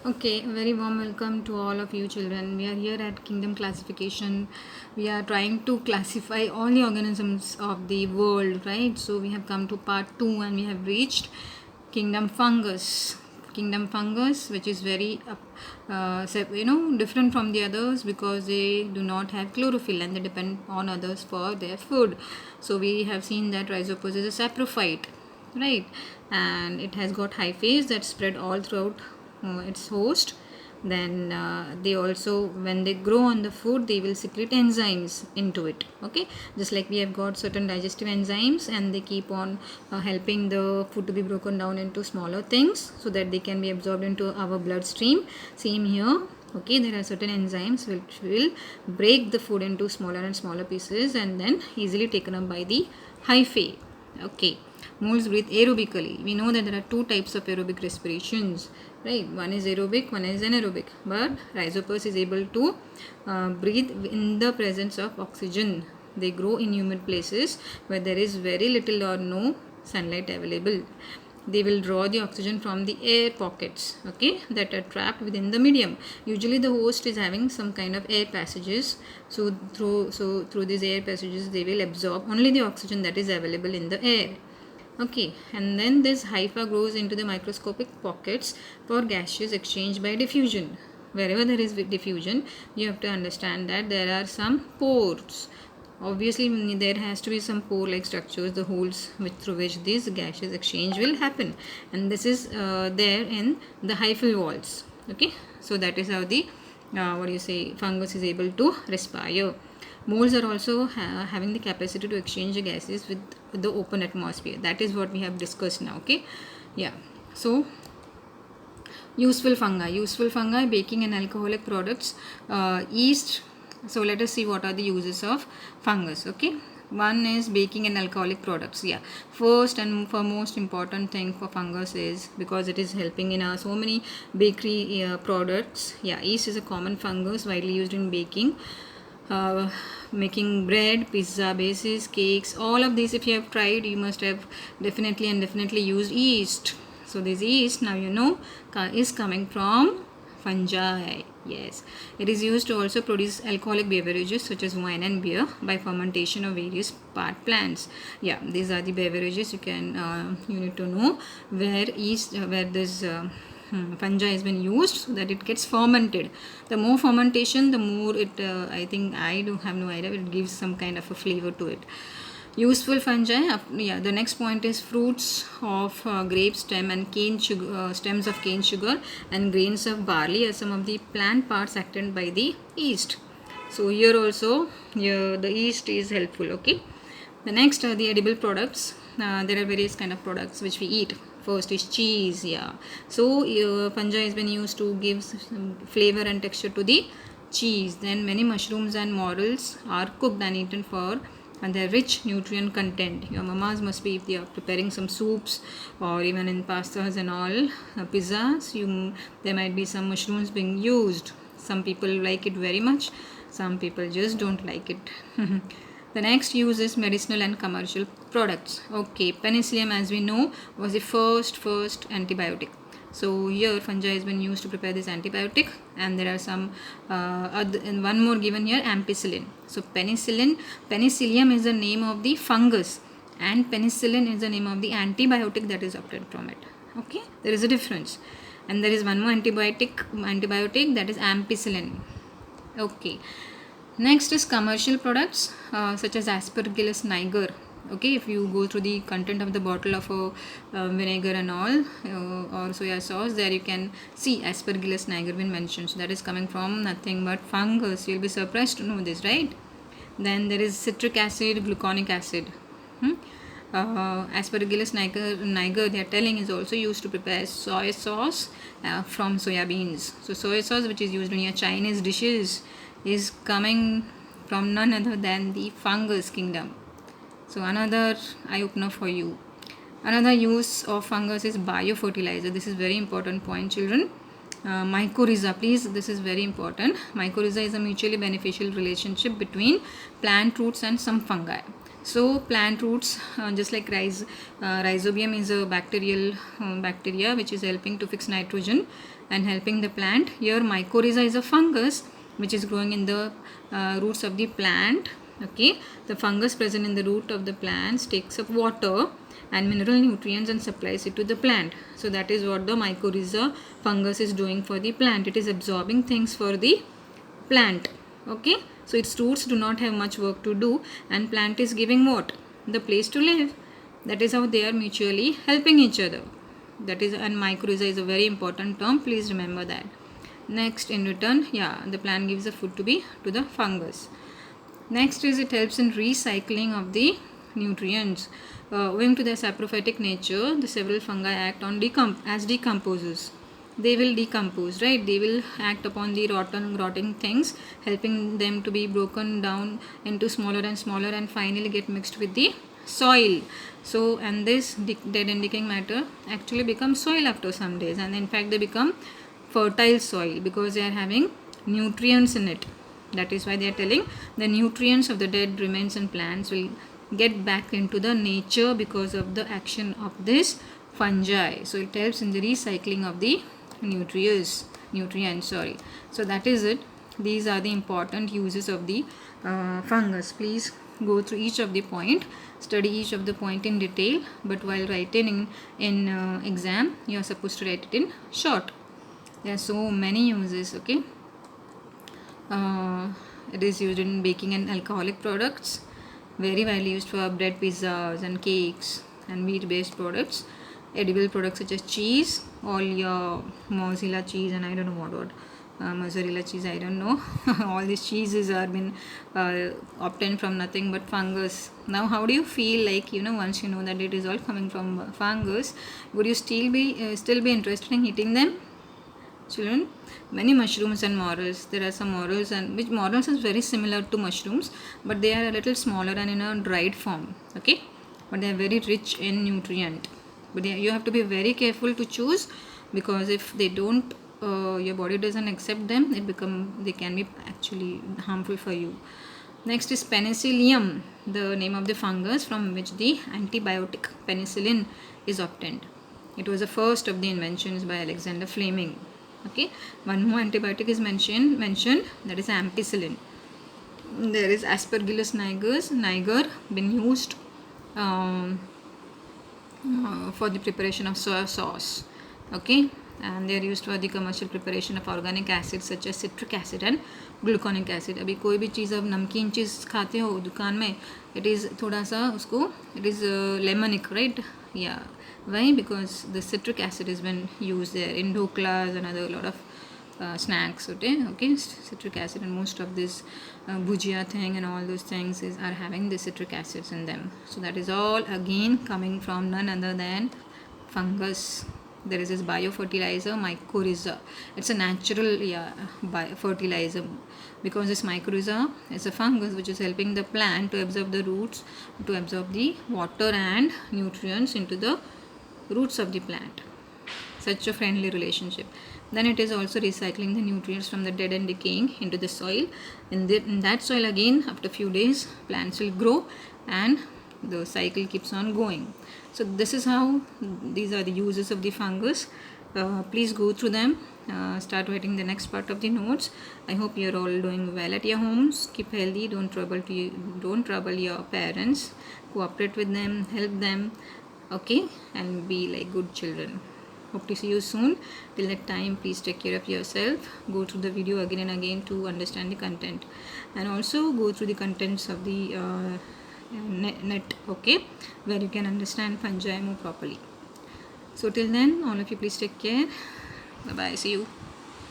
Okay, a very warm welcome to all of you children. We are here at Kingdom Classification. We are trying to classify all the organisms of the world, right? So we have come to part 2 and we have reached Kingdom Fungus. Kingdom Fungus, which is very different from the others because they do not have chlorophyll and they depend on others for their food. So we have seen that Rhizopus is a saprophyte, right, and it has got hyphae that spread all throughout its host. Then they also, when they grow on the food, they will secrete enzymes into it. Okay, just like we have got certain digestive enzymes and they keep on helping the food to be broken down into smaller things so that they can be absorbed into our bloodstream. Same here. Okay, there are certain enzymes which will break the food into smaller and smaller pieces and then easily taken up by the hyphae. Okay, moles breathe aerobically. We know that there are two types of aerobic respirations, right? One is aerobic, one is anaerobic. But Rhizopus is able to breathe in the presence of oxygen. They grow in humid places where there is very little or no sunlight available. They will draw the oxygen from the air pockets, okay, that are trapped within the medium. Usually the host is having some kind of air passages, so through these air passages they will absorb only the oxygen that is available in the air. Okay, and then this hypha grows into the microscopic pockets for gaseous exchange by diffusion. Wherever there is diffusion, you have to understand that there are some pores. Obviously, there has to be some pore-like structures, the holes through which this gaseous exchange will happen, and this is there in the hyphal walls. Okay, so that is how the fungus is able to respire. Moles are also having the capacity to exchange the gases with the open atmosphere. That is what we have discussed now. Okay, yeah. So useful fungi, baking and alcoholic products, yeast. So let us see what are the uses of fungus. Okay, one is baking and alcoholic products. Yeah, first and foremost important thing for fungus is because it is helping in so many bakery products. Yeah, yeast is a common fungus widely used in baking, making bread, pizza bases, cakes. All of these, if you have tried, you must have definitely used yeast. So this yeast, now you know, is coming from fungi. Yes, it is used to also produce alcoholic beverages such as wine and beer by fermentation of various part plants. Yeah, these are the beverages you need to know where this fungi has been used so that it gets fermented. The more fermentation, the more it I think, I do have no idea, it gives some kind of a flavor to it. Useful fungi. Yeah, the next point is fruits of grape stem and cane sugar, stems of cane sugar and grains of barley are some of the plant parts acted by the yeast. So here also, the yeast is helpful. Okay, the next are the edible products. There are various kind of products which we eat. First is cheese. Yeah, so fungi has been used to give some flavor and texture to the cheese. Then many mushrooms and morels are cooked and eaten for and their rich nutrient content. Your mamas must be, if they are preparing some soups or even in pastas and all, pizzas, there might be some mushrooms being used. Some people like it very much, some people just don't like it. The next use is medicinal and commercial products. Okay, penicillium, as we know, was the first antibiotic. So here fungi has been used to prepare this antibiotic, and there are some and one more given here, ampicillin. So penicillium is the name of the fungus and penicillin is the name of the antibiotic that is obtained from it. Okay, there is a difference, and there is one more antibiotic that is ampicillin. Okay, next is commercial products such as Aspergillus niger. Okay, if you go through the content of the bottle of vinegar and all or soya sauce, there you can see Aspergillus niger been mentioned. So that is coming from nothing but fungus. You'll be surprised to know this, right? Then there is citric acid, gluconic acid. Aspergillus niger, they are telling, is also used to prepare soy sauce from soya beans. So soy sauce, which is used in your Chinese dishes, is coming from none other than the fungus kingdom. So another eye opener for you. Another use of fungus is biofertilizer. This is very important point, children. Mycorrhiza, please, this is very important. Mycorrhiza is a mutually beneficial relationship between plant roots and some fungi. So plant roots, just like rhizobium is a bacterial bacteria which is helping to fix nitrogen and helping the plant. Here mycorrhiza is a fungus which is growing in the roots of the plant. Okay, the fungus present in the root of the plants takes up water and mineral nutrients and supplies it to the plant. So that is what the mycorrhiza fungus is doing for the plant. It is absorbing things for the plant. Okay, so its roots do not have much work to do, and plant is giving what? The place to live. That is how they are mutually helping each other. That is, and mycorrhiza is a very important term, please remember that. Next, in return, the plant gives the food to the fungus. Next is, it helps in recycling of the nutrients. Owing to their saprophytic nature, the several fungi act on as decomposers. They will decompose, right? They will act upon the rotting things, helping them to be broken down into smaller and smaller and finally get mixed with the soil. So, and this dead and decaying matter actually becomes soil after some days, and in fact they become fertile soil because they are having nutrients in it. That is why they are telling the nutrients of the dead remains in plants will get back into the nature because of the action of this fungi. So it helps in the recycling of the nutrients. So that is it. These are the important uses of the fungus. Please go through each of the point, study each of the point in detail, but while writing in exam, you are supposed to write it in short. There are so many uses. Okay, it is used in baking and alcoholic products, very widely used for bread, pizzas and cakes and meat based products, edible products such as cheese, all your mozzarella cheese and I don't know what mozzarella cheese, I don't know. All these cheeses are been obtained from nothing but fungus. Now how do you feel, like, once you know that it is all coming from fungus, would you still be interested in eating them? Children, many mushrooms and morels. There are some morels, and which morels is very similar to mushrooms, but they are a little smaller and in a dried form. Okay, but they are very rich in nutrient. But you have to be very careful to choose, because if they don't, your body doesn't accept them, they can be actually harmful for you. Next is penicillium, the name of the fungus from which the antibiotic penicillin is obtained. It was the first of the inventions by Alexander Fleming. Okay, one more antibiotic is mentioned, that is ampicillin. There is Aspergillus niger been used for the preparation of soy sauce. Okay, and they are used for the commercial preparation of organic acids such as citric acid and gluconic acid. अभी कोई भी चीज़ अब नमकीन चीज़ खाते हो दुकान में, it is थोड़ा सा उसको, it is lemonic, right? Yeah, why? Because the citric acid has been used there in doklas and other lot of snacks. Okay, citric acid, and most of this bhujia thing and all those things are having the citric acids in them. So that is all again coming from none other than fungus. There is this biofertilizer mycorrhiza. It's a natural fertilizer, because this mycorrhiza is a fungus which is helping the plant to absorb the roots, to absorb the water and nutrients into the roots of the plant. Such a friendly relationship. Then it is also recycling the nutrients from the dead and decaying into the soil. In that soil again, after a few days, plants will grow and the cycle keeps on going. So this is how, these are the uses of the fungus. Please go through them. Start writing the next part of the notes. I hope you are all doing well at your homes. Keep healthy. Don't trouble your parents. Cooperate with them. Help them. Okay, and be like good children. Hope to see you soon. Till that time, please take care of yourself. Go through the video again and again to understand the content, and also go through the contents of the net, okay, where you can understand fungi more properly. So till then, all of you please take care. Bye bye. See you.